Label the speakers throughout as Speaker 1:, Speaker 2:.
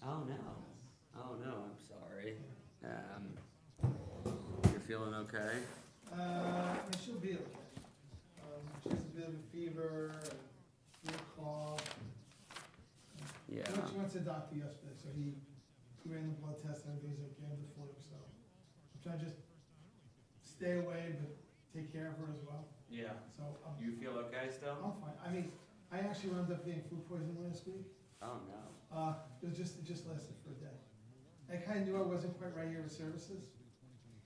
Speaker 1: Oh no. Oh no, I'm sorry. You're feeling okay?
Speaker 2: She'll be okay. She has a bit of a fever, and a cough.
Speaker 1: Yeah.
Speaker 2: She went to the doctor yesterday, so he ran the blood test and everything's like, you have the flu, so I'm trying to just stay away, but take care of her as well.
Speaker 1: Yeah.
Speaker 2: So,
Speaker 1: You feel okay still?
Speaker 2: I'm fine. I mean, I actually wound up getting food poisoning last week.
Speaker 1: Oh no.
Speaker 2: It just lasted for a day. I kinda knew I wasn't quite right here with services,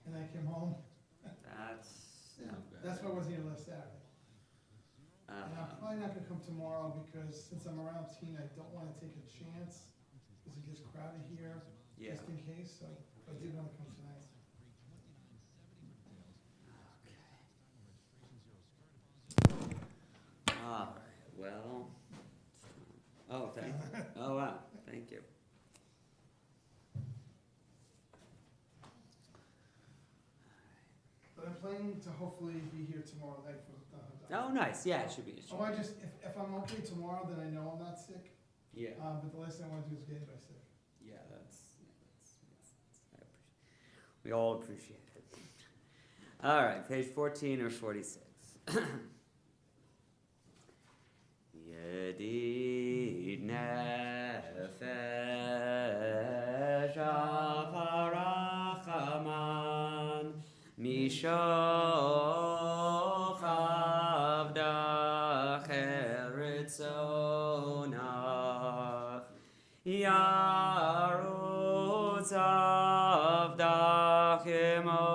Speaker 2: and I came home.
Speaker 1: That's no good.
Speaker 2: That's why I wasn't here last Saturday. And I'm probably not gonna come tomorrow because since I'm around teen, I don't wanna take a chance, because it gets crowded here,
Speaker 1: Yeah.
Speaker 2: just in case, so I did wanna come tonight.
Speaker 1: Okay. All right. Well. Oh, thank you. Oh wow. Thank you.
Speaker 2: But I'm planning to hopefully be here tomorrow night for the doctor.
Speaker 1: Oh, nice. Yeah, it should be.
Speaker 2: Oh, I just, if I'm okay tomorrow, then I know I'm not sick,
Speaker 1: Yeah.
Speaker 2: but the last thing I wanna do is get anybody sick.
Speaker 1: Yeah, we all appreciate it. All right, page 14 or 46. Yedid nefesh acharachaman mishoch avdach eritzonach yarutz avdach imo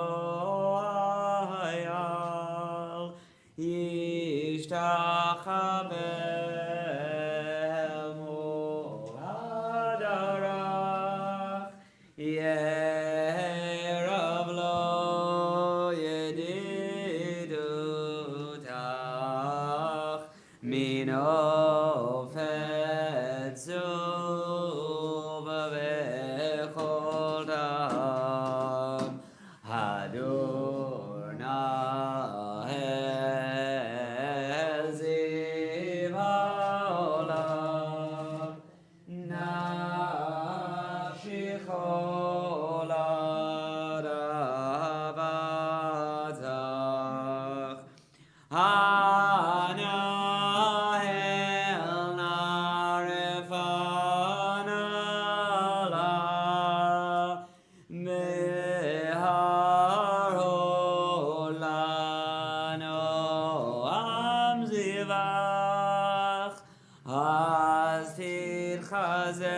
Speaker 1: hayal yishtach Pelham hadarach yerav lo yedidutach mino fetzuv vechol tam hadur naheziv haolam nashichol aravatach Hanahel narefanala meharolano amzivach az titchazek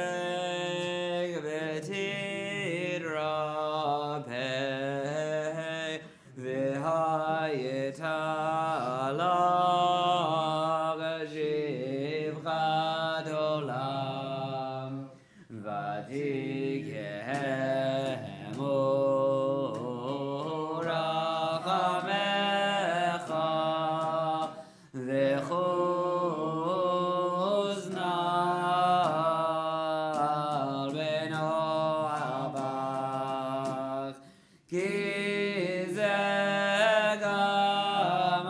Speaker 1: v'tidrapeh v'hayetala shivchat olam v'tikehemu rachamecha v'chuznal beno abach ki ze gam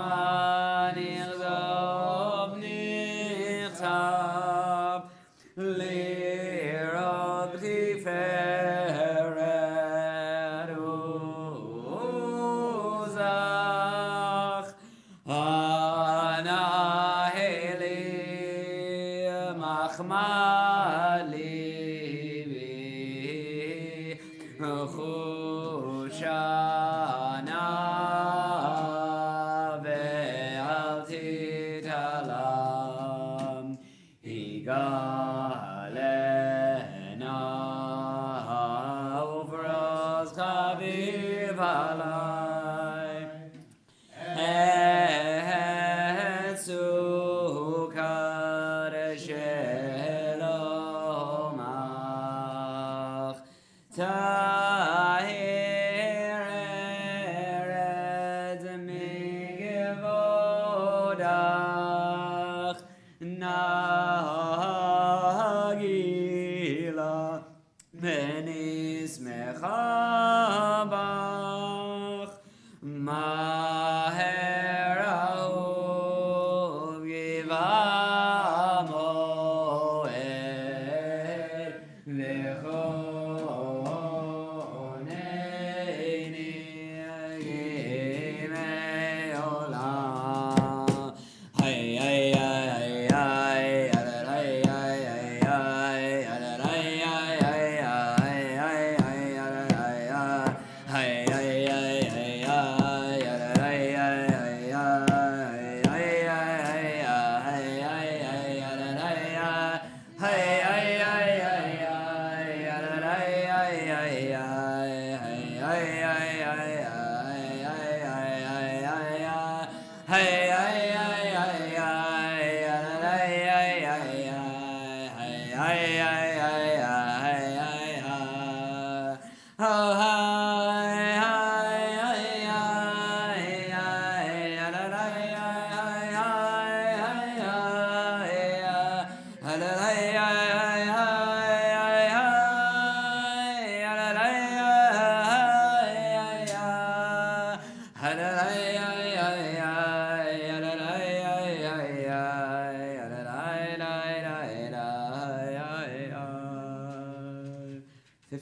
Speaker 1: הנרדוף נכתב לרוב תפארת וזך הנהלי מחמד ליבי חושנה ואל תתעלם יגאלנה וברז חביב עלי את סוכת שלומך תאיר ארץ מגבודך נגילה ונשמחה בך מהר אהוב גבעה מועד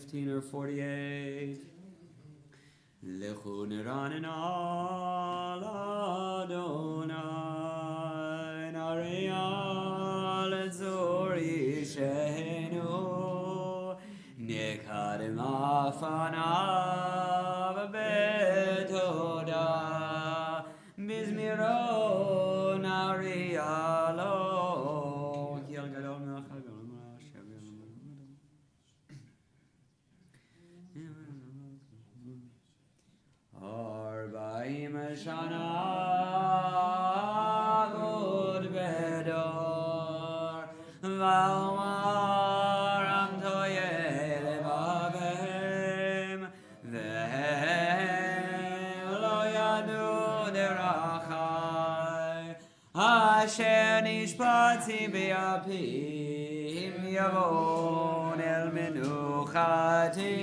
Speaker 1: 15 or 48. Lechu neranen al Adonai Narial Zori Shenu Nekadim Afanav Betoda Mizmiro Narialo Kiel Gadol Melech HaGolim Arba'im Shana Gud Bedor Valmar Am Toye Levavim Vehem Lo Yadu Derachai Asher Nishpati Be'apim Yavon El Menuchati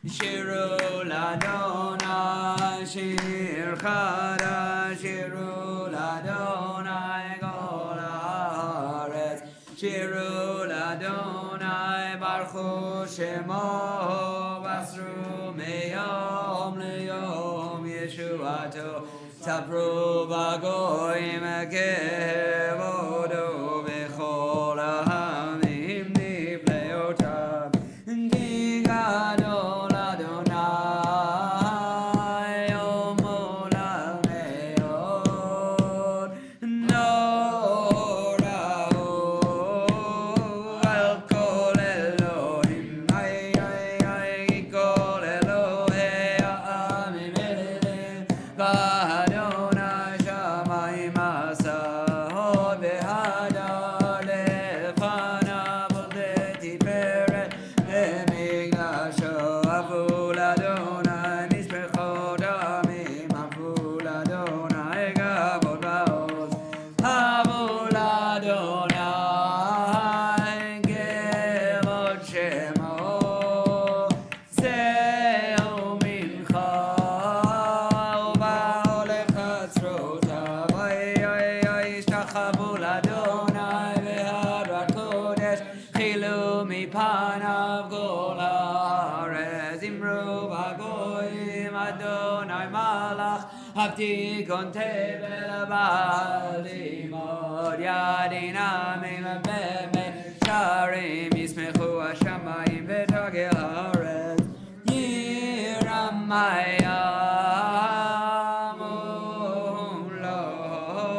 Speaker 1: Shiru Ladonai Shir Chada Shiru Ladonai Kol Haaretz Shiru Ladonai Baruchu Shemo Basru Meyom Leyom Yeshuato Tapru Bagoyim Kevodo Bechol Hamim Nipleotav Digadol Adonai Omolam Meod Norao Al Kol Elohim Kol Elohei Amim Elim V'Adonai Shamayim Asahod V'Hadar Lefanav V'Tiferet Emigdasho Avul Adonai Mishpechot Amim Avul Adonai Gavod Va'oz Avul Adonai Gevod Shemo Zeu Mincha Uba'o Lechatzrotav Yishtachavu Adonai V'Hadrat Kodesh Chilu Mipanav Kol Haaretz Imru V'Goyim Adonai Malach Havti Kontevel Ba'alimod Yadin Amim Be'emet Sharim Yismechu Hashamayim V'Tagel Haaretz Yiram Mayam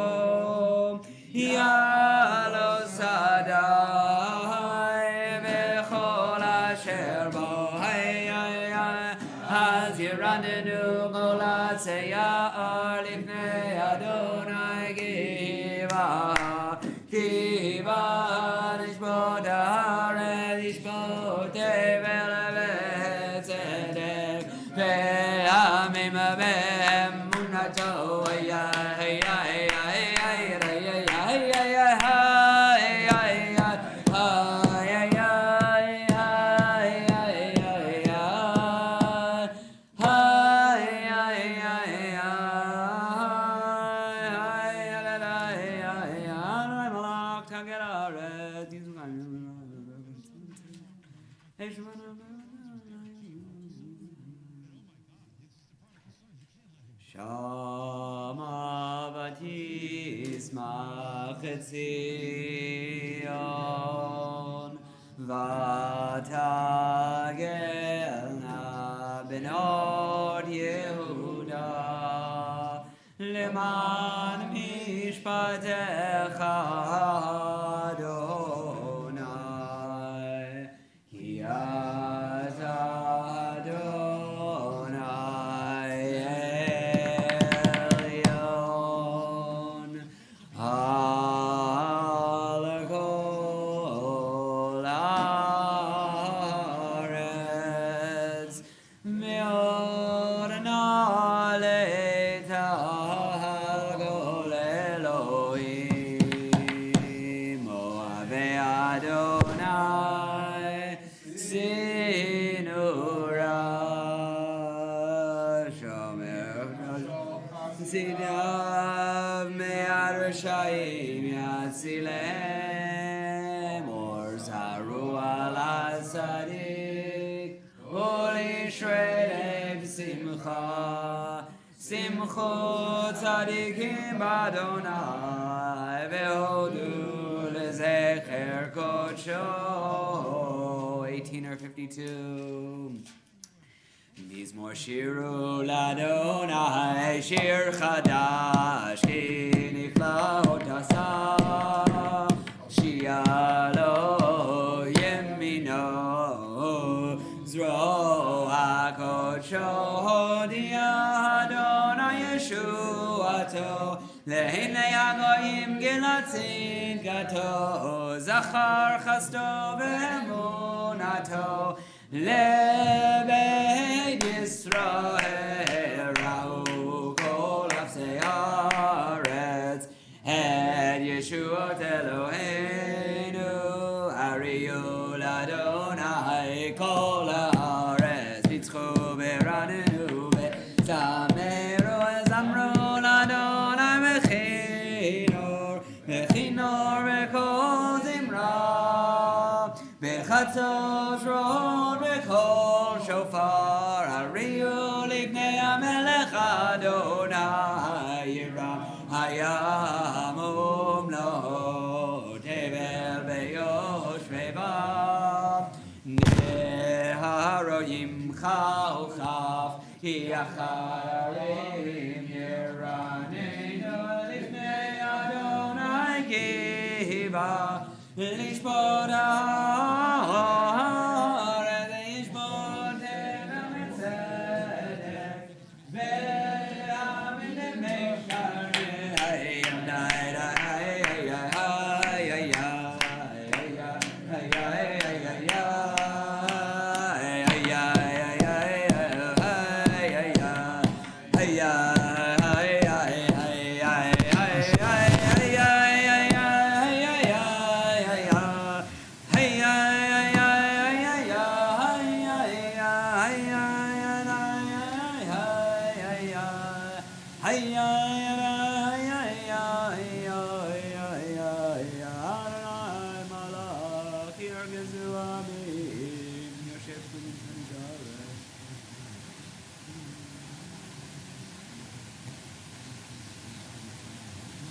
Speaker 1: U'Lom Yalo Sadai V'Chol Asher Bo Az Yirandenu Golat Seyar Lifnei Adonai Kiva Nishbot Haaretz Nishbot Tevel V'Tzedek Ve'amim Ve'emunato Shama Batisma Chetzion Vatagelna Benot Yehuda Leman Mishpatecha Adonai Ki Ata Adonai Elyon Al Kol Haaretz Me'od Na'aleta Al Kol Elohim Moavei Adonai Sinura Shomer Sidav Me'ad Rashayim Yatzilem Or Zaru Al Asadi Simcha tzadikim b'Adonai ve'odu lezecher kodsho. 18 or 52. Mizmor shiru l'Adonai shir chadash ki niflaot asa shialo yemino zro hakodsho hodia Adonai Yeshuato lehinei hagoyim gilatzin gato zachar chasto ve'emunato lebeit Yisrael ra'u kol afsei haaretz et Yeshuot Eloheinu ariyu l'Adonai kol haaretz v'tzchu v'ranenu v'zameru v'zamru l'Adonai mechinor v'kol zimra v'chatzos rod v'kol shofar ariyu l'ifnei hamelech Adonai yiram hayam umlo tevel v'yoshvei neharoyim chaf ki acharim yiranenu l'ifnei Adonai giva lishbod haaretz lishbod tevel v'tzedek ve'amin le'mesharim hayam daida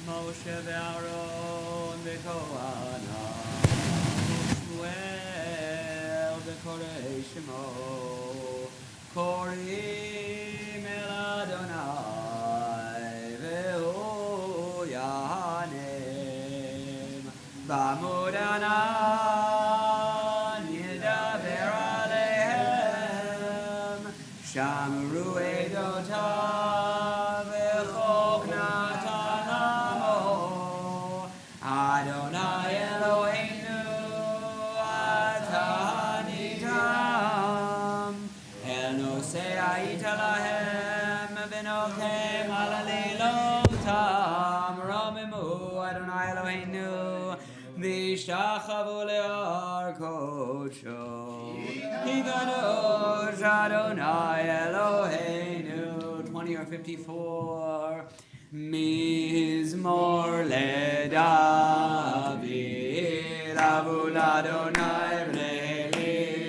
Speaker 1: Moshe ve'Aaron ve'Kohanim Shmuel ve'Korei Shemo Korim el Adonai ve'hu yahanim b'amud anan yidaber aleihem shamru edotav ve'chok Adonai Eloheinu atanitam El nosei ha'ita lahem v'nochem al alilotam Romimu Adonai Eloheinu v'ishtachavu le'ar kodsho Ki kadosh Adonai Eloheinu 20 or 54 Mizmor leDavid avu l'Adonai v'lelim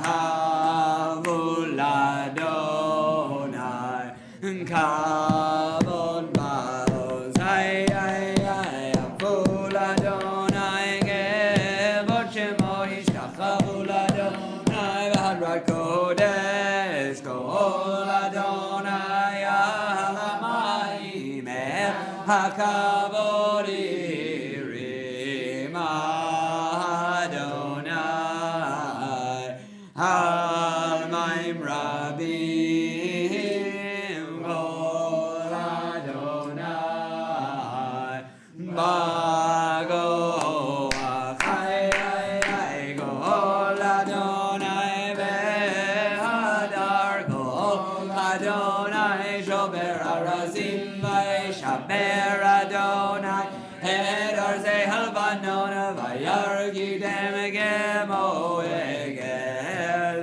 Speaker 1: havu l'Adonai kavod ba'oz avu l'Adonai kevod shemo yishtachavu l'Adonai v'hadrat kodesh kol Adonai hakavod irim Adonai almaim rabim kol Adonai bago achai kol Adonai behadar kol Adonai shober harazim v'yishaber Adonai et arzei halvanon v'yargidem gemo egel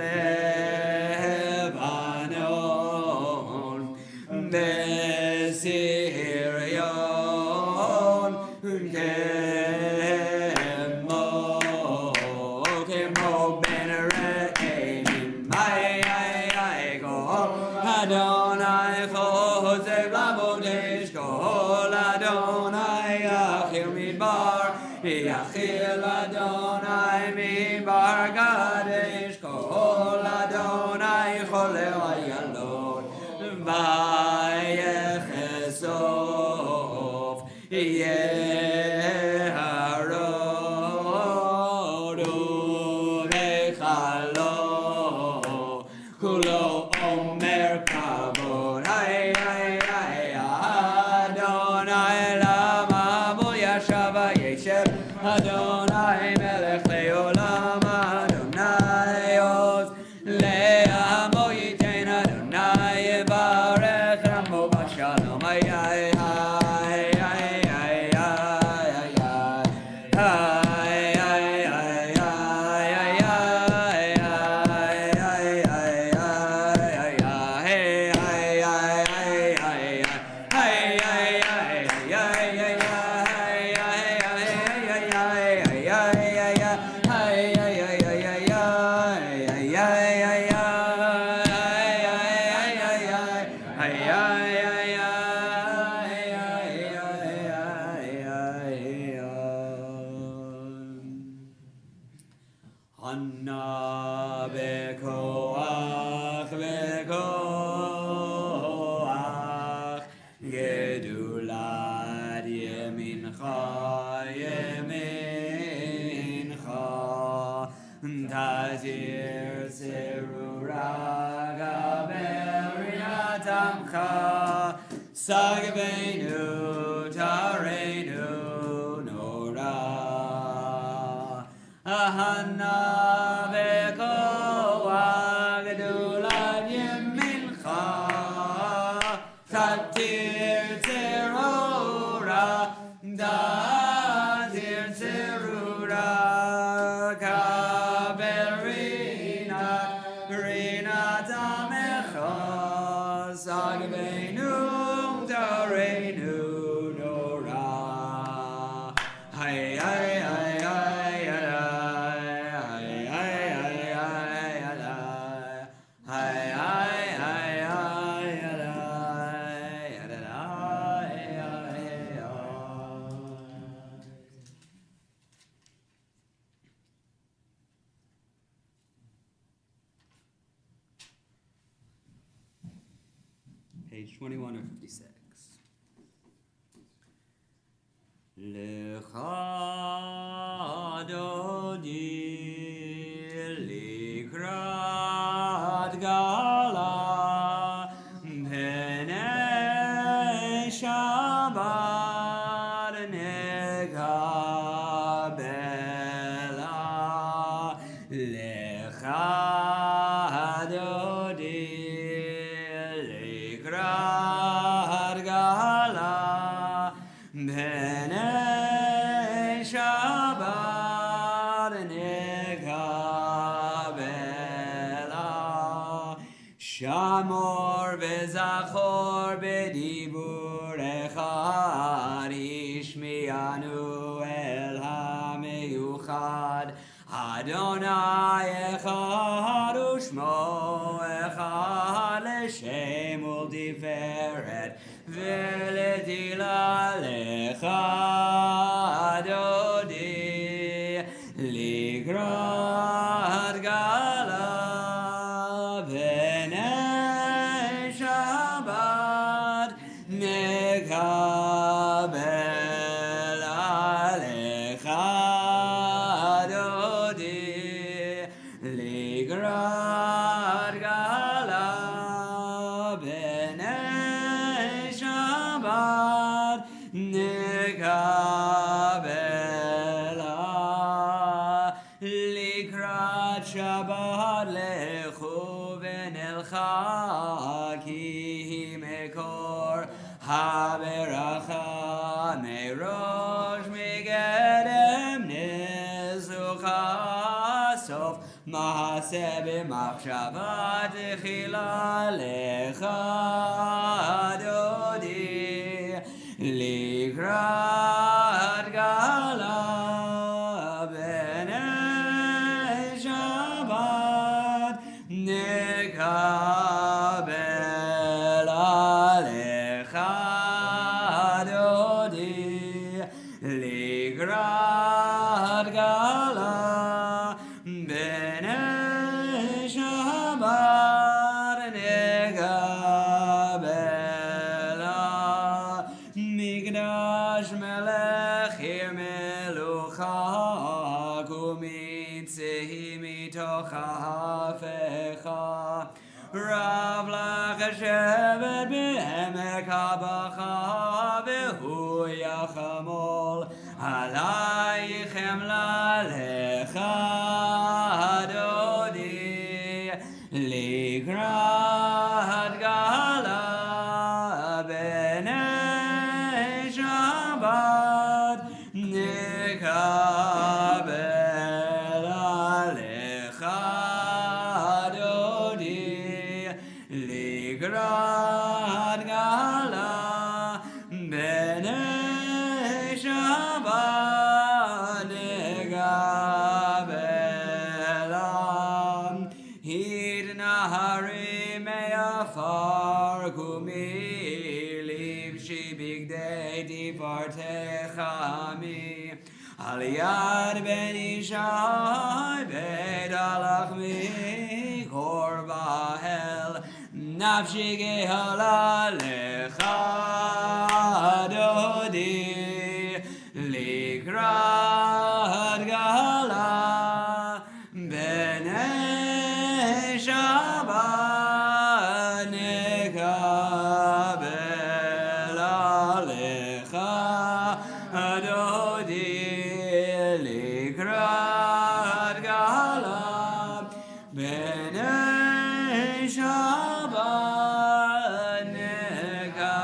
Speaker 1: Lebanon b'sirion kemo ben re'enim ay kol Yachil Adonai mi bar Kadesh, Kol Adonai Cholel Ayalon, Vayechesof, Yeharod Uvechalo, Kulo Omer Kavod, Hay Adonai Lama Bo Yashava Yeshev, Adonai Melech Leolam, Adonai Oz Le'amo Yitein, Adonai Yevarech Amo Bashalom, Hay Hanna bekoach bekoach gedulat yemincha yemincha tazir serura gaberiatamcha sagbeinu tareinu nora Hanna bekoach gedulat yemincha tatir terura dazir terura kaberina rina tamecha sagbeinu tareinu nora hay hay hay hay Page 21 or 56. Lecha dodi likrat gala Penei Shabbat nekabela Lecha dodi likrat gala Penei Shabbat nekabela Shamor v'zachor b'dibur echad ishmianu el hameyuchad Adonai echad u'shmo echad l'shem u'tiferet v'letila lecha dodi ligrat gala Penei Shabbat nekabela lecha dodi ligrat gala Penei Shabbat nekabela likrat Shabbat lechu v'nelcha ki mekor haberacha merosh migedem nizucha sof mahaseh b'machshava techila lecha dodi likrat gala Penei Shabbat nekabela lecha dodi likrat Yosh melech ir melucha kumitzehi mitoch hafecha Rav lach Hashevet be'emek habacha v'hu yachamol alaychem lalecha dodi likrat gala b'nei Shabbat nikabel alecha dodi likrat gala b'nei Shabbat nikabelam hid nahari me'afar kumiliv shibigdei divartechami Aliyad ben Ishai beit alachmi korbahel nafshi gehala lecha dodi likrat gala b'nei Shabbat nikabel alecha dodi likrat gala b'nei Shabbat nikabela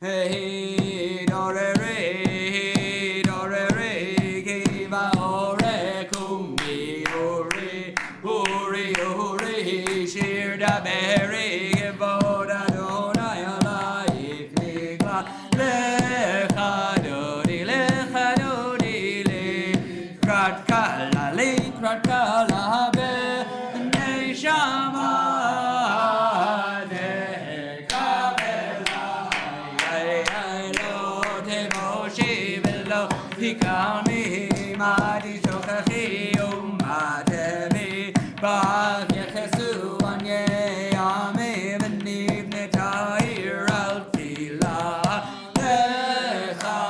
Speaker 1: Hey dorere kiva ore kumi uri shir da beri voda donai alayik nikla lecha dodi likrat kala b'nei Shabbat nikabela lo temoshi velo hikami madi shochachi umatemi bach yechesu anye ame v'niv netayir al tila lecha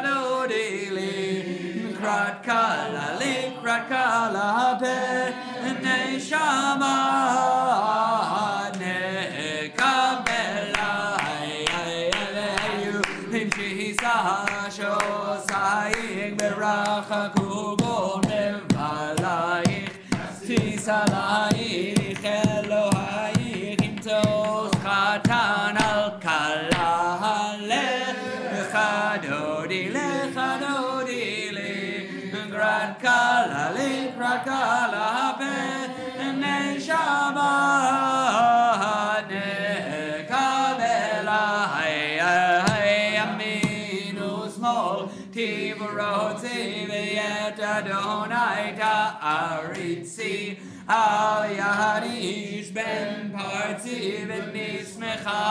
Speaker 1: dodi likrat kala b'nei Shabbat nikabela shosayik beracha kugol mevalayich tisalayich Elohayich imtos chatan al kala lecha dodi likrat kala b'nei Shabbat nikabela Tivorotzi v'yet Adonai ta'aritzi al yaharish ben partzi v'nismecha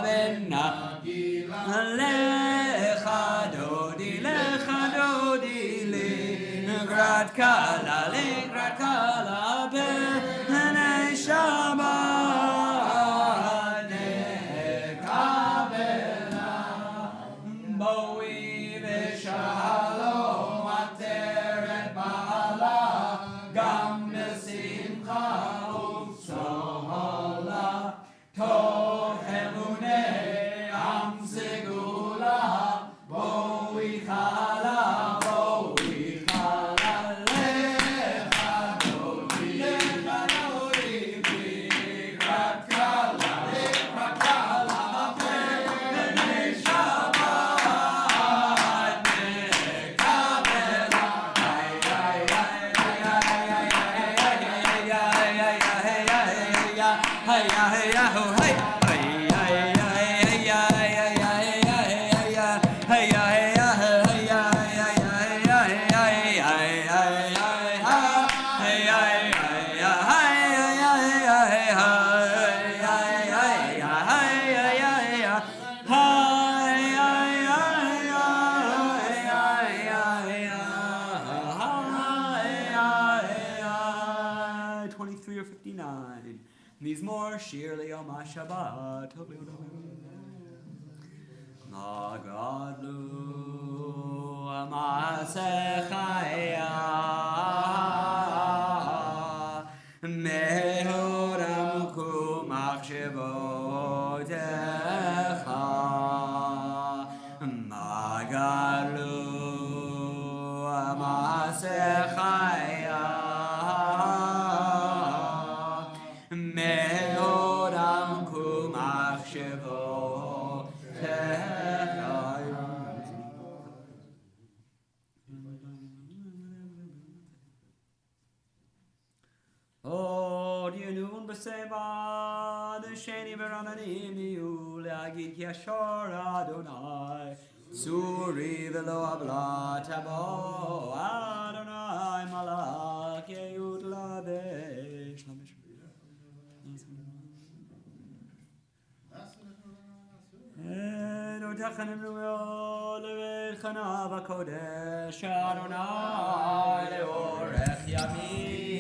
Speaker 1: v'nagila lecha dodi likrat kala b'nei Shabbat nikabela Boi v'shalom ateret ba'ala gam b'simcha u'tzola tov emunei am segula boi chala lecha dodi likrat kala b'nei Shabbat nikabela Mizmor Shir Liyom HaShabbat. Magadlu Masechaya Mehoram Kumachshevotecha Magadlu Masechaya Mehoram Kumachshevotecha Od Yenun B'Seva D'Sheni V'Ramanim Yu Le'agid Yashor Adonai Suri V'Lo Avla Tavo Adonai Malach Yehud Ladesh Eno Tachanim Ru'o Le'Chana V'Kodesh Adonai Le'Orech Yamim.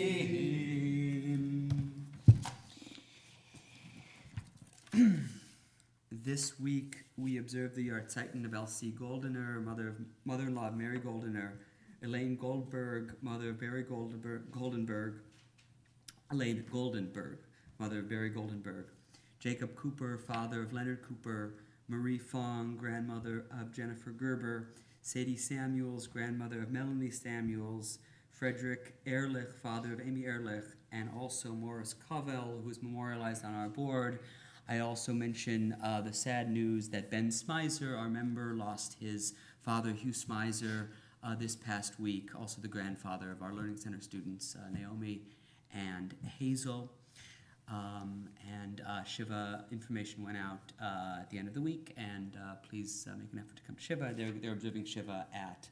Speaker 1: This week we observe the Yartzeichen of Elsie Goldener, mother-in-law of Mary Goldener, Elaine Goldberg, mother of Barry Goldenberg, Elaine Goldenberg, mother of Barry Goldenberg, Jacob Cooper, father of Leonard Cooper, Marie Fong, grandmother of Jennifer Gerber, Sadie Samuels, grandmother of Melanie Samuels, Frederick Ehrlich, father of Amy Ehrlich, and also Morris Covell, who is memorialized on our board. I also mention the sad news that Ben Smizer, our member, lost his father, Hugh Smizer, this past week, also the grandfather of our Learning Center students, Naomi and Hazel. And Shiva information went out at the end of the week, and please make an effort to come to Shiva. They're observing Shiva at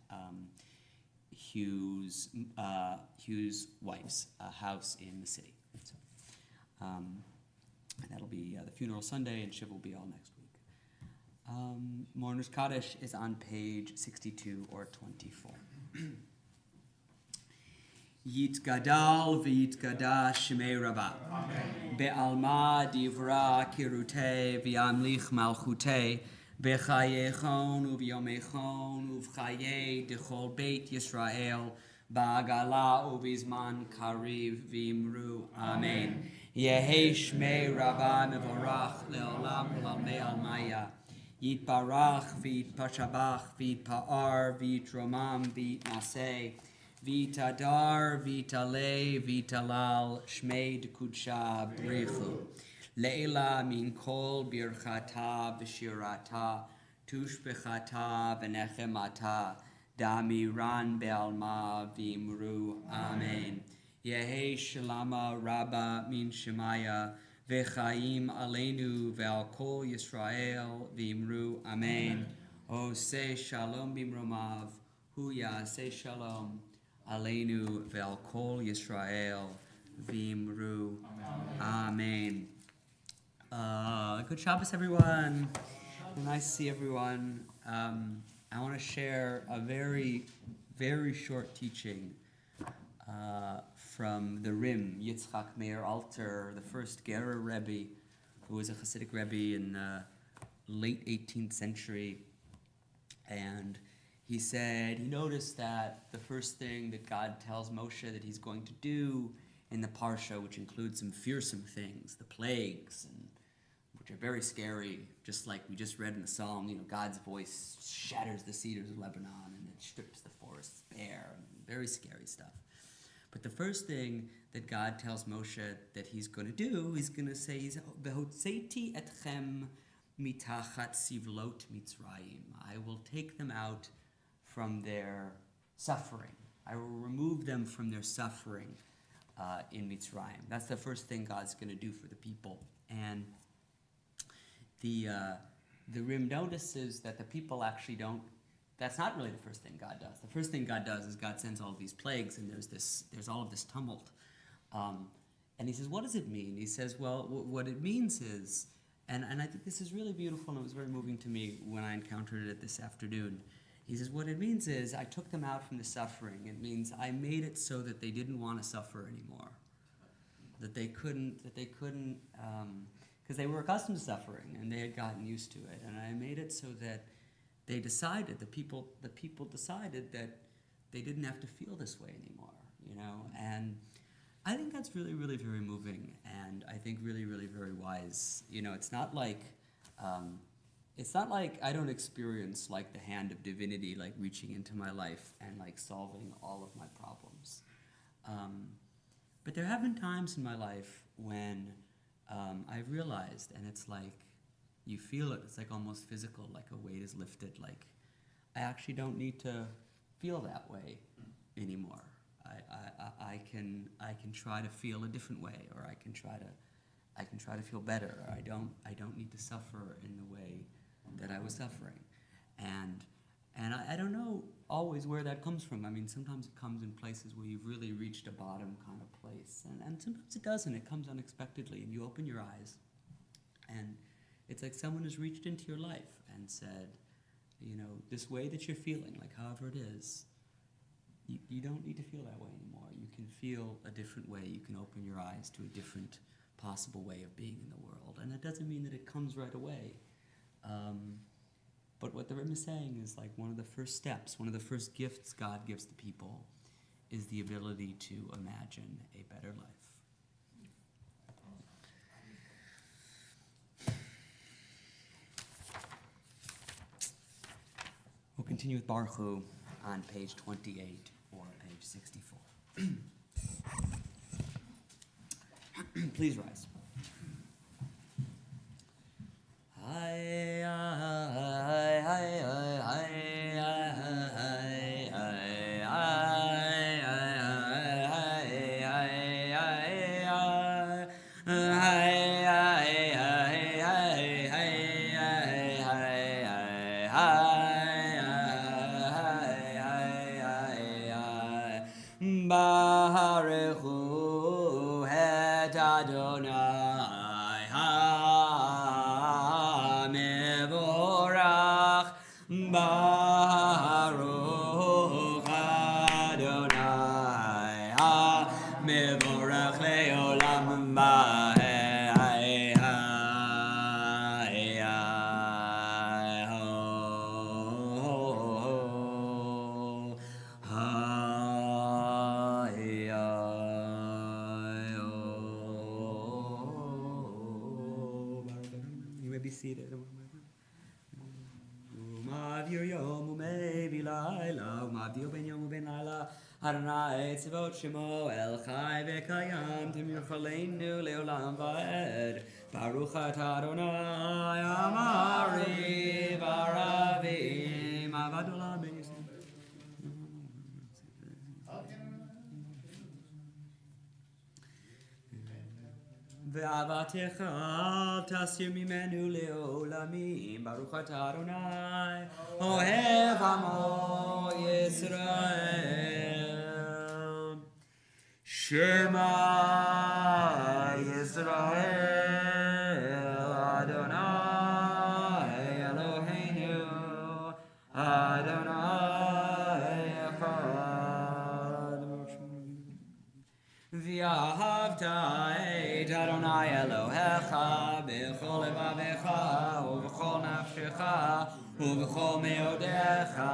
Speaker 1: Hugh's wife's house in the city. So, and that'll be the funeral Sunday, and Shiva will be all next week. Mourner's Kaddish is on page 62 or 24. Yitgadal v'yitgadash shemei Rabbah. Be'alma divra kirutei v'yamlich malchutei b'chayechon u'v'yomechon u'v'chayei d'chol beit Yisrael ba'agala u'v'zman kariv v'imru. Amen. Yehi shmei Rabbah mevorach le'olam u'lalmei almaya. Yitbarach v'yitpashabach v'yitpa'ar v'yitromam v'yitnaseh Vitadar, vitale, vitalal, shmei d'kudsha brichu. Leila min kol birchata v'shirata, tushbechata v'nechemata, damiran be'alma v'imru. Amen. Yehi shalama rabba min shemaya, v'chaim aleinu ve'al kol Yisrael v'imru. Amen. Oseh shalom bimromav, huya se shalom. Aleinu ve'al kol Yisrael v'imru. Amen. Good Shabbos, everyone. Nice to see everyone. I want to share a very, very short teaching from the Rim, Yitzchak Meir Alter, the first Gerer Rebbe, who was a Hasidic Rebbe in the late 18th century. And he said he noticed that the first thing that God tells Moshe that he's going to do in the Parsha, which includes some fearsome things, the plagues, and which are very scary, just like we just read in the Psalm, God's voice shatters the cedars of Lebanon and it strips the forests bare, and very scary stuff. But the first thing that God tells Moshe that he's going to do, he's going to say, V'hotzeti etchem mitachat sivlot Mitzrayim. I will take them out from their suffering. I will remove them from their suffering in Mitzrayim. That's the first thing God's going to do for the people. And the Rim notices that the people actually don't. That's not really the first thing God does. The first thing God does is God sends all of these plagues, and there's all of this tumult. And he says, what does it mean? He says, well, what it means is, and I think this is really beautiful, and it was very moving to me when I encountered it this afternoon. He says, what it means is I took them out from the suffering. It means I made it so that they didn't want to suffer anymore. that they couldn't, because they were accustomed to suffering and they had gotten used to it. And I made it so that they decided, the people decided that they didn't have to feel this way anymore, you know. And I think that's really, really very moving, and I think really, really very wise. You know, it's not like I don't experience like the hand of divinity like reaching into my life and like solving all of my problems. But there have been times in my life when I've realized, and it's like you feel it. It's like almost physical, like a weight is lifted. Like I actually don't need to feel that way anymore. I can try to feel a different way, or I can try to feel better. Or I don't need to suffer in the way that I was suffering, and I don't know always where that comes from. I mean, sometimes it comes in places where you've really reached a bottom kind of place, and sometimes it doesn't. It comes unexpectedly, and you open your eyes, and it's like someone has reached into your life and said, you know, this way that you're feeling, like however it is, you don't need to feel that way anymore. You can feel a different way. You can open your eyes to a different possible way of being in the world. And that doesn't mean that it comes right away. But what the Rim is saying is like one of the first steps, one of the first gifts God gives the people is the ability to imagine a better life. We'll continue with Baruch Hu on page 28 or page 64. Please rise. Baruch Hu et Adonai HaMevorach. Baruch Adonai HaMevorach le'olam You may be seated. Umavir yom umevi laila, umavir ben yom uben laila. Adonai tzivot shemo el chai v'kayam timir chaleinu leolam va'ed. Baruch atah Adonai amari v'aravim avad olam ben Yisrael. Ve'avatecha al tasir mimenu leolamim. Baruch atah Adonai ohev amo Yisrael. Shema Yisrael Adonai Eloheinu Adonai echad. V'ahavta et Adonai Elohecha b'chol levavecha u'b'chol nafshecha u'b'chol meodecha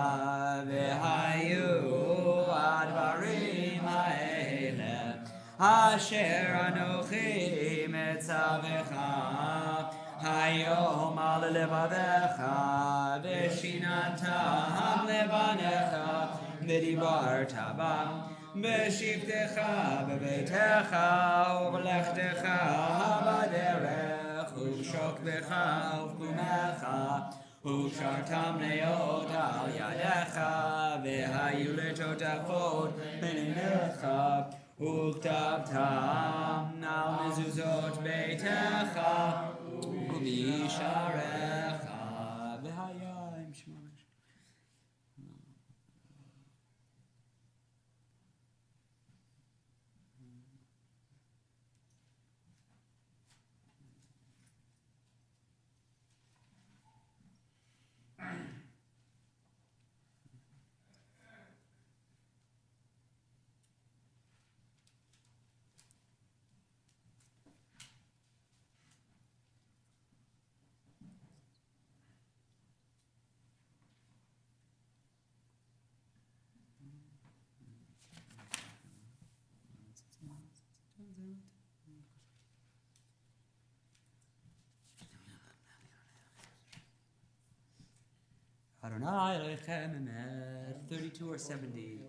Speaker 1: v'hayu advarim ha'ele asher anochi metzavecha hayom al levavecha v'shinatam levanecha v'dibarta bam בשבתך בביתך ובלכתך בדרך ובשוקבך ובקומך ובשרתם נאות על ידיך והיו לטוטפות בין עיניך וכתבתם על מזוזות ביתך ובשעריך והיה עם שמש. Adonai Elohechem Emet. 32 or 70.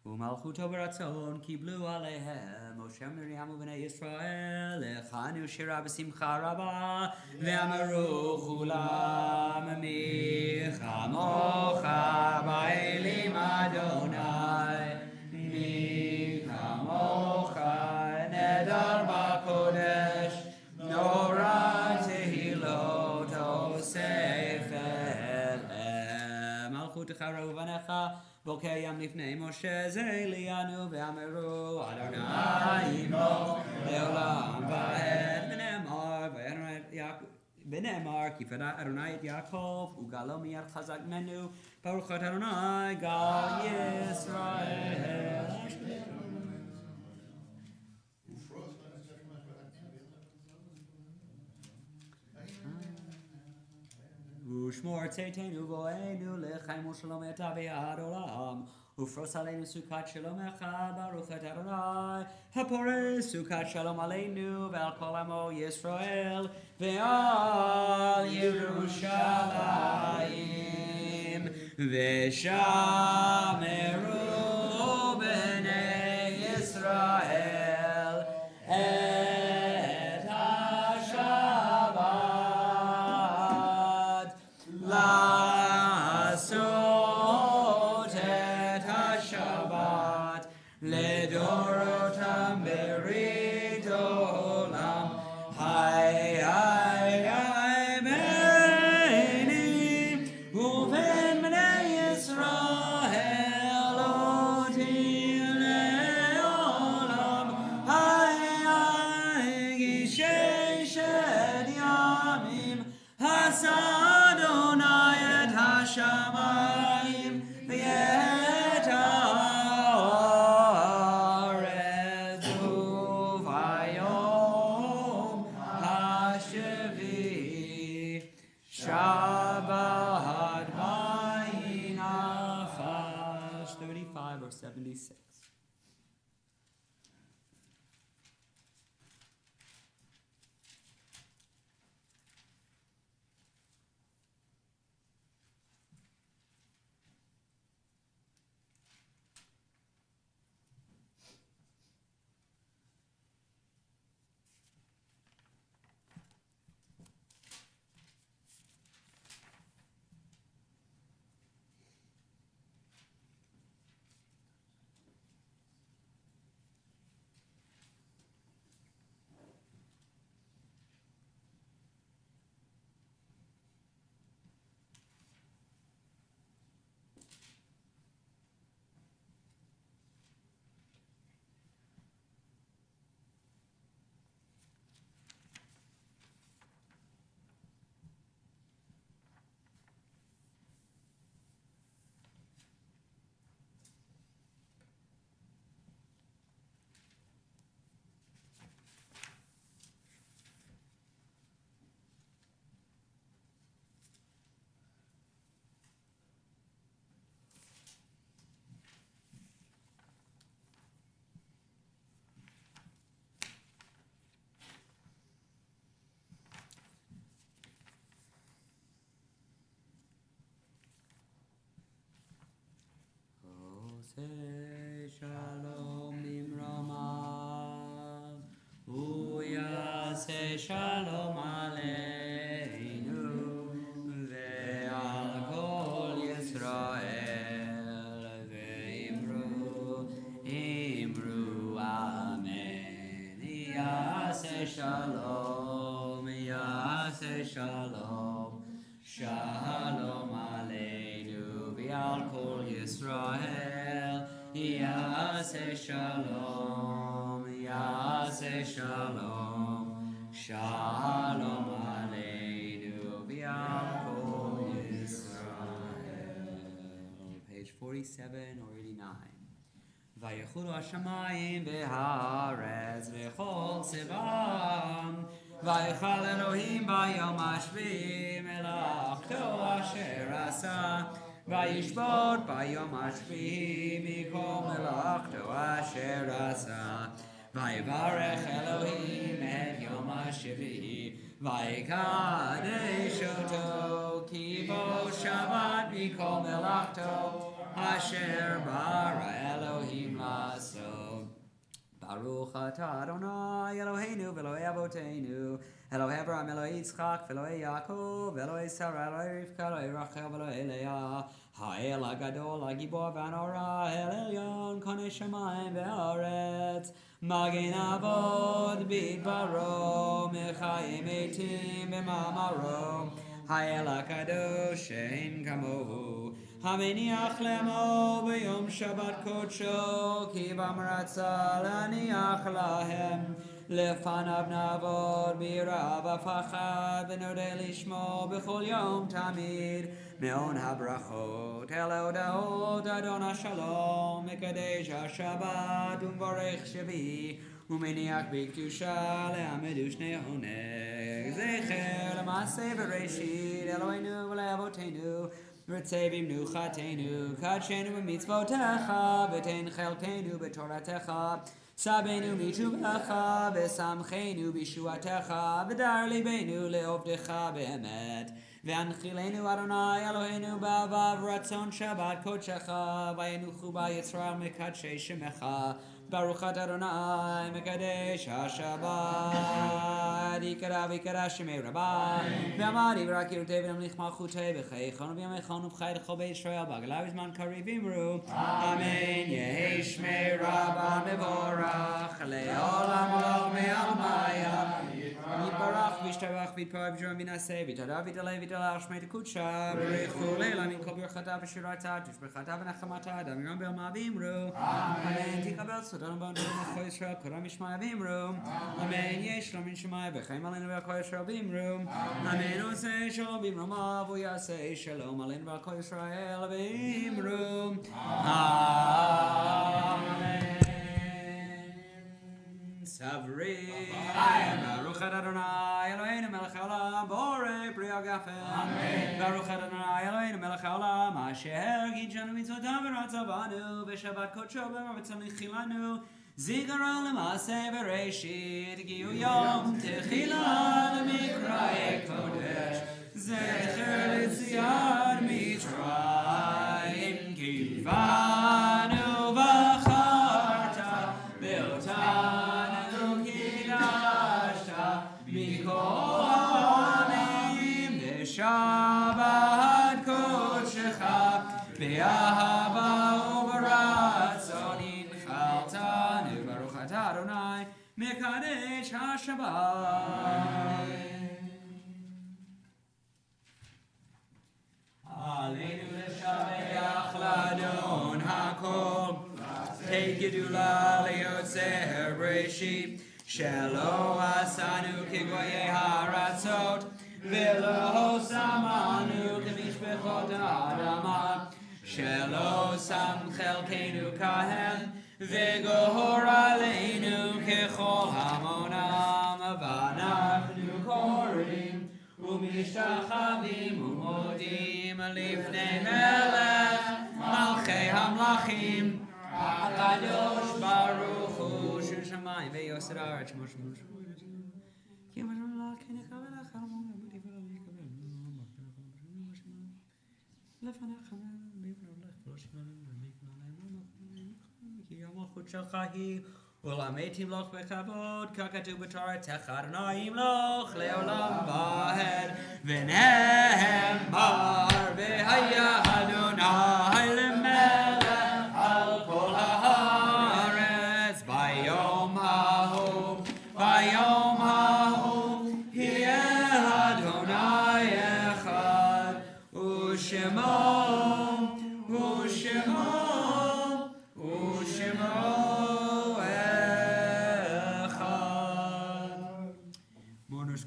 Speaker 1: Umalchuto beratzon kiblu alehem Moshe Miriam u'bnei Yisrael echanu shira b'simcha rabba ve'amaru chulam mi chamocha ba'elim Adonai mi chamocha nedar b'kodesh norah tehilot osef elem malchutecha reuvanecha Bokeh yam lifnei Moshe ze'elianu ve'ameru Adonai imo le'olam va'ed v'ne'emar kifada Adonai et Yaakov ugalo miyad chazak menu Baruch Adonai gal Yisrael Ushmor tzeiteinu vo'enu lechaim u'shalom et aviad olam Ufros aleinu sukat shalom echa Baruch et Adonai Hapore sukat shalom aleinu Ve'al kol amo Yisrael Ve'al Yerushalayim Ve'shameru b'nei Yisrael Et HaShabbat La'asot et HaShabbat Ledorotam berit olam Hai beini uven bnei Yisrael oti leolam Hai gisheshet yamim Hasa Adonai et hashamayim v'et haaretz uvayom hashevi Shabbat vayinafash 35 or 76. Shalom Nimramav Uyase Shalom Aleinu Ve'al Kol Yisrael Ve'imru Amen Yase Shalom Shalom Aleinu Ve'al Kol Yisrael Yaseh Shalom, Shalom Aleinu v'al kol Yisrael. Page 47 or 89. Vayechulu hashamayim v'haaretz v'chol tzivam Vayechal Elohim bayom hashvi melachto asher asa וישבות ביום השביעי מכל מלאכתו אשר עשה. ויברך אלוהים את יום השביעי, ויקדש אותו, כי בו שבת מכל מלאכתו אשר ברא אלוהים לעשות. ברוך אתה אדוני אלוהינו ואלוהי אבותינו, אלוהי אברהם, אלוהי יצחק ואלוהי יעקב, אלוהי שרה, אלוהי רבקה, אלוהי רחל ואלוהי לאה, האל הגדול, הגיבור והנורא, האל עליון, קונה שמיים וארץ, מגן אבות בדברו, מחיים מתים במאמרו, האל הקדוש שאין כמוהו, המניח לאמור ביום שבת קודשו, כי בם רצה להניח להם, לפניו נעבוד ביראה ופחד, ונודה לשמו בכל יום תמיד, מעון הברכות אל ההודעות אדון השלום, מקדש השבת ומברך שביעי, ומניח בקדושה לעמד ושני עונג, זכר למעשה בראשית, אלוהינו ולאבותינו, רצה במנוחתנו, קדשנו במצוותיך, ותן חלקנו בתורתך, סבנו מתשובך, ושמחנו בישועתך, ודר ליבנו לעובדך באמת. והנחילנו אדוני אלוהינו באהבה ורצון שבת קודשך, וינוחו בה ישראל מקדשי שמך. ברוך אתה אדוני מקדש השבת, יקרא ויקרא שמי רבה, ועמד יברא קירותי ונמליך מלכותי בחייכון ובימיכון ובחי לכל בית ישראל, בעגלה בזמן קריב אמרו, אמן. יהי שמי רבה מבורך, לעולם ולעולם מעלמיה, יתברך וישתבח ויתפאר וישמור וינשא, ויתהדר ויתעלה ויתהלל שמי תקודשה, ברכו לילה מן כל ברכתה ושירתה, תשבחתה ונחמתה, דמיון בעלמא ואמרו, אמן. תקבל סודנו בנו כל ישראל, קורא משמע ואמרו, אמן. יש שלום מן שמיים וחיים עלינו ועל כל ישראל ואמרו, אמן. עושה שלום במרומיו ויעשה שלום עלינו ועל כל ישראל ואמרו, אמן. סברי, ברוך אתה אדוני אלוהינו מלך העולם, בורא פרי הגפן. ברוך אתה אדוני אלוהינו מלך העולם, אשר קידשנו מצוותיו ורצה בנו, ושבת קודשו במרבצו נחילנו, זיכרון למעשה בראשית, הגיעו יום תחילה למקראי קודש, זכר ליציאת מצרים, כי בנו בחרת ואותנו קידשת מכל העמים בשבת קודשך, באהבה וברצון הנחלתנו. ברוך אתה אדוני מקדש השבת. עלינו לשבח לאדון הכל, גדולה ליוצר בראשית, שלא עשנו כגויי הארצות, ולא שמנו כמשפחות האדמה, שלא שם חלקנו כהם, וגור עלינו ככל המונם, ואנחנו קוראים ומשתחווים ומודים לפני מלך מלכי המלכים, הקדוש ברוך הוא של שמיים ויוסד הארץ, שמו שמו שמו כי אמרנו לה כן יקבל לך לפניך כי המלכות שלך היא ולעמי תמלוך בכבוד, ככתוב בתורתך, אדוני ימלוך לעולם ועד, ונאמר והיה אדוני למלך על כל הארץ. ביום ההוא יהיה אדוני אחד, ושמו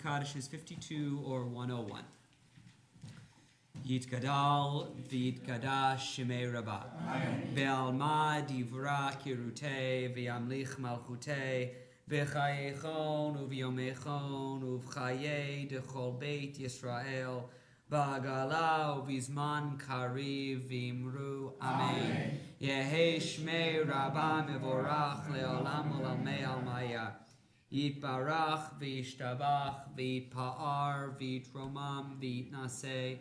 Speaker 1: Kaddish is 52 or 101. Yitgadal v'yitgadash shemei rabah. Ve'alma divra kirutei v'yamlich malchutei b'chayechon u'v'yomechon u'v'chayei dechol beit Yisrael Bagala Vizman Kari Vimru Amen. Yehi Shmei Rabba Mevorach Leolam Olamei Almaya. Yitbarach Vishtabach Vitpa'ar Vitromam Vitnase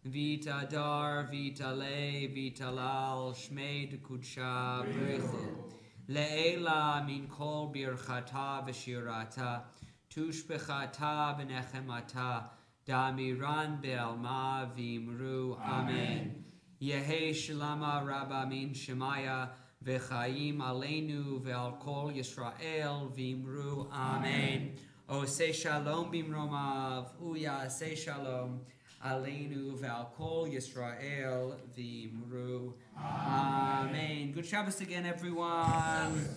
Speaker 1: Vitadar Vitale Vitalal Shmei Kudsha Brichu. Le'ela min kol birchata v'shirata tushbechata v'nechemata damiran be'alma v'imru amen. Yehi shalama rabba min shemaya v'chaim aleinu ve'al kol Yisrael v'imru amen. Oseh shalom bimromav uya say shalom aleinu ve'al kol Yisrael v'imru amen. Good Shabbos again, everyone.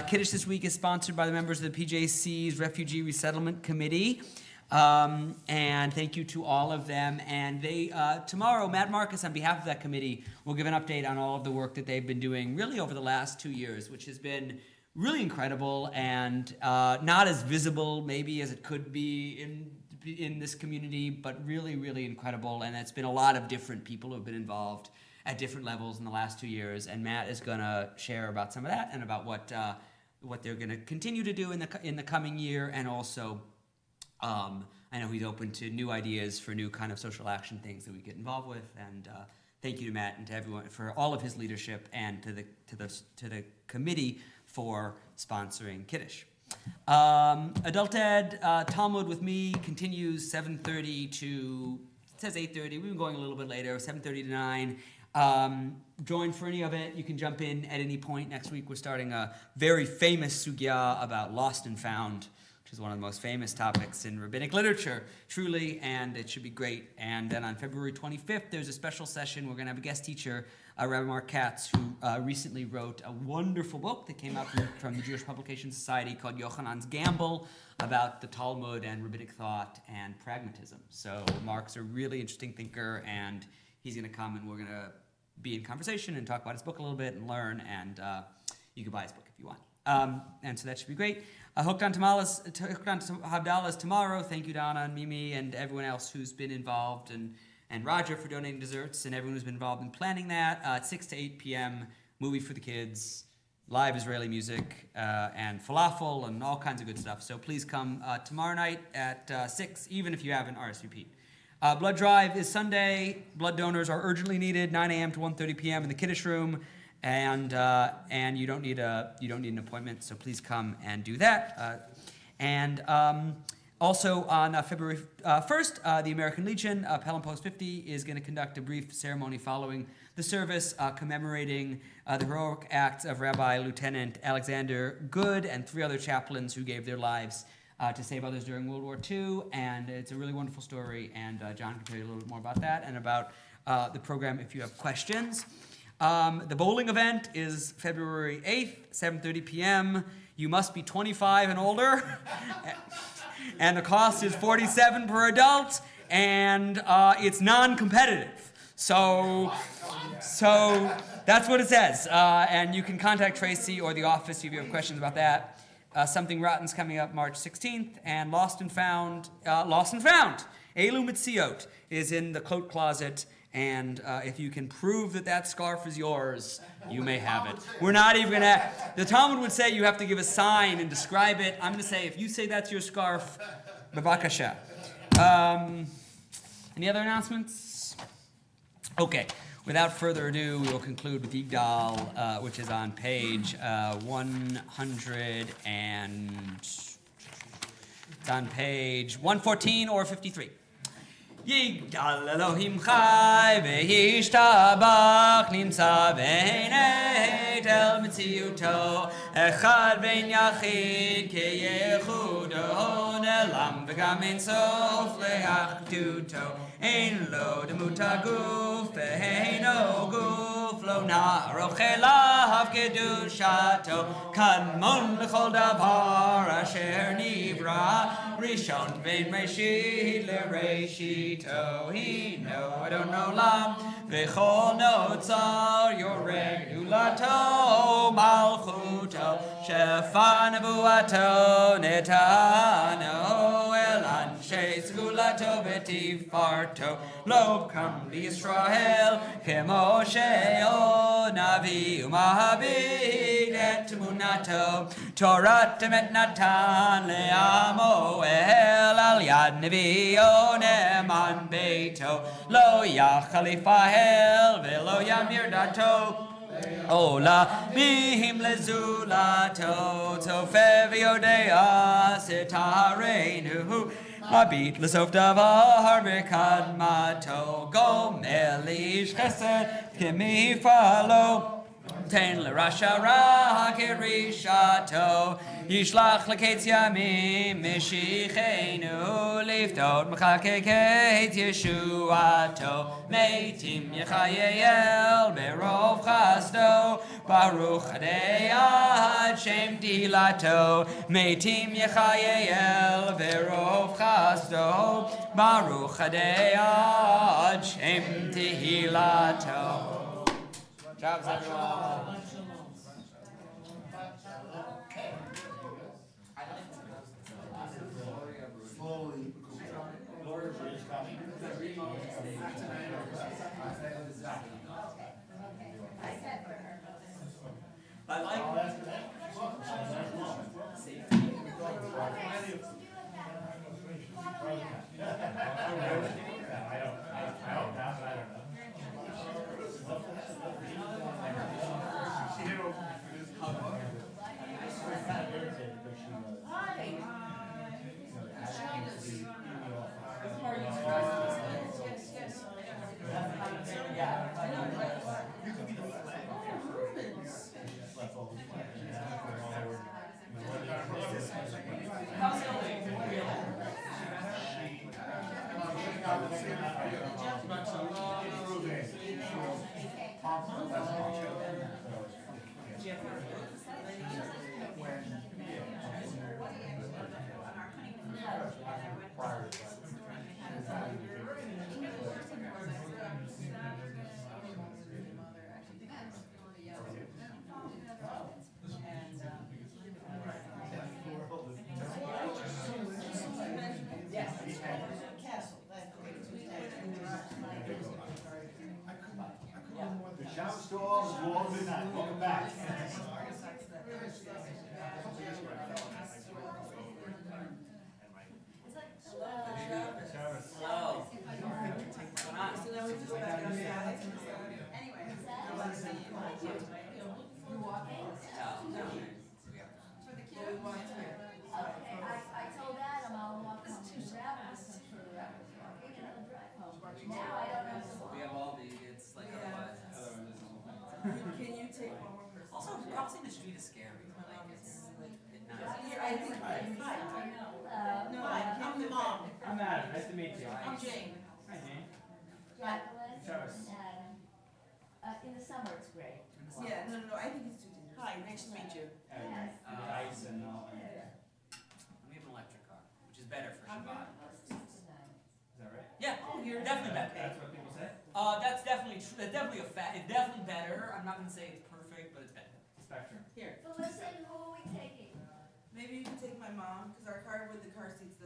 Speaker 1: Kiddush this week is sponsored by the members of the PJC's Refugee Resettlement Committee. And thank you to all of them. And they tomorrow, Matt Marcus, on behalf of that committee, will give an update on all of the work that they've been doing really over the last 2 years, which has been really incredible and not as visible maybe as it could be in this community, but really, really incredible. And it's been a lot of different people who have been involved at different levels in the last 2 years. And Matt is going to share about some of that and about what they're going to continue to do in the coming year, and also I know he's open to new ideas for new kind of social action things that we get involved with. And thank you to Matt and to everyone for all of his leadership, and to the committee for sponsoring Kiddush. Adult Ed Talmud with me continues 7:30 to, it says 8:30. We've been going a little bit later, 7:30 to 9. Join for any of it. You can jump in at any point. Next week we're starting a very famous sugya about lost and found, which is one of the most famous topics in rabbinic literature, truly, and it should be great. And then on February 25th, there's a special session. We're going to have a guest teacher, Rabbi Mark Katz, who recently wrote a wonderful book that came out from the Jewish Publication Society called Yochanan's Gamble, about the Talmud and rabbinic thought and pragmatism. So Mark's a really interesting thinker, and he's going to come, and we're going to be in conversation and talk about his book a little bit and learn, and you can buy his book if you want. And so that should be great. Hooked on Havdalahs tomorrow. Thank you, Donna and Mimi and everyone else who's been involved, and Roger for donating desserts, and everyone who's been involved in planning that. 6 to 8 p.m., movie for the kids, live Israeli music, and falafel and all kinds of good stuff. So please come tomorrow night at 6, even if you haven't RSVP'd. Blood drive is Sunday. Blood donors are urgently needed, 9 a.m. to 1:30 p.m. in the Kiddush room. And you don't need an appointment, so please come and do that. Also on February 1st, the American Legion, Pelham Post 50, is going to conduct a brief ceremony following the service commemorating the heroic acts of Rabbi Lieutenant Alexander Good and 3 other chaplains who gave their lives to save others during World War II. And it's a really wonderful story, and John can tell you a little bit more about that and about the program if you have questions. The bowling event is February 8th, 7:30 p.m. You must be 25 and older. And the cost is $47 per adult, and it's non-competitive. So that's what it says. And you can contact Tracy or the office if you have questions about that. Something Rotten's coming up March 16th, and Lost and Found, Elu Mitziot is in the coat closet. And if you can prove that scarf is yours, you may have it. We're not even going to... The Talmud would say you have to give a sign and describe it. I'm going to say, if you say that's your scarf, bavakasha. Any other announcements? Okay. Without further ado, we will conclude with Yigdal, which is on page 100 and... It's on page 114 or 53. Yigdal Elohim Chai V'yishtabach Nimtza V'nei Tel Metziuto Echad V'en Yachid Keyechudo Nelam V'gam Ein Sof Le'achduto Ein Lo Demuta Guf V'heino Guf Lo Na'aroch Elav Kedushato Kadmon L'chol Davar Asher Nivra Rishon V'en Reshit L'Reshit Hino Adon Olam V'chol Notzar Yoreg Ulato Malchuto Shefa Nevuato Netano El Anshe Sgulato Lato Betifarto Lo Kam Israel Kemoshe Navi Umahabid Et Munato Torat Met Natan Leamo El Al Yad Nevi Neman Beito Lo Ya Khalifa Hel Velo Yamir Dato Ola Mihim Lezulato Tofevio Dea Sitarenu Abit Lesof Davar Bekad Mato Gomelish Chesed Kimi Falo Ten Rasha Rakirishato Yishlach Leketz Yamim Mishichenu Liftot Mechakeket Yeshuato Meitim Yechayel Berov Chasto Baruch Adei Shem Dilato Meitim Yechayel Berov Chasto Baruch Adei Shem Dilato. Jobs, everyone.
Speaker 3: Slowly.
Speaker 1: I like
Speaker 3: Shout stall is long midnight. Welcome back.
Speaker 1: hello.
Speaker 4: I told Adam I'll walk home to Travis for the walking and I'll drive home. Now I don't know the
Speaker 1: We have all the, it's like otherwise.
Speaker 5: Can you take one more person?
Speaker 1: Also, crossing the street is scary. Like, it's not.
Speaker 5: Here, I think, hi. No, I'm the mom.
Speaker 6: I'm Adam. Nice to meet you.
Speaker 5: I'm Jane.
Speaker 6: Hi, Jane.
Speaker 4: Jacqueline
Speaker 6: Travis.
Speaker 4: and Adam. In the summer it's great.
Speaker 5: Yeah, no, I think it's too dangerous. Hi, nice to meet you.
Speaker 4: Yes.
Speaker 6: Ice and all.
Speaker 1: We have an electric car, which is better for Shabbat.
Speaker 6: Is that right?
Speaker 1: Yeah, you're definitely better.
Speaker 6: That's what people say?
Speaker 1: That's definitely true. That's definitely it's definitely better. I'm not gonna say it's perfect, but it's better.
Speaker 6: Spectrum.
Speaker 5: Here,
Speaker 4: So listen, who are we taking?
Speaker 5: maybe you can take my mom, because our car with the car seats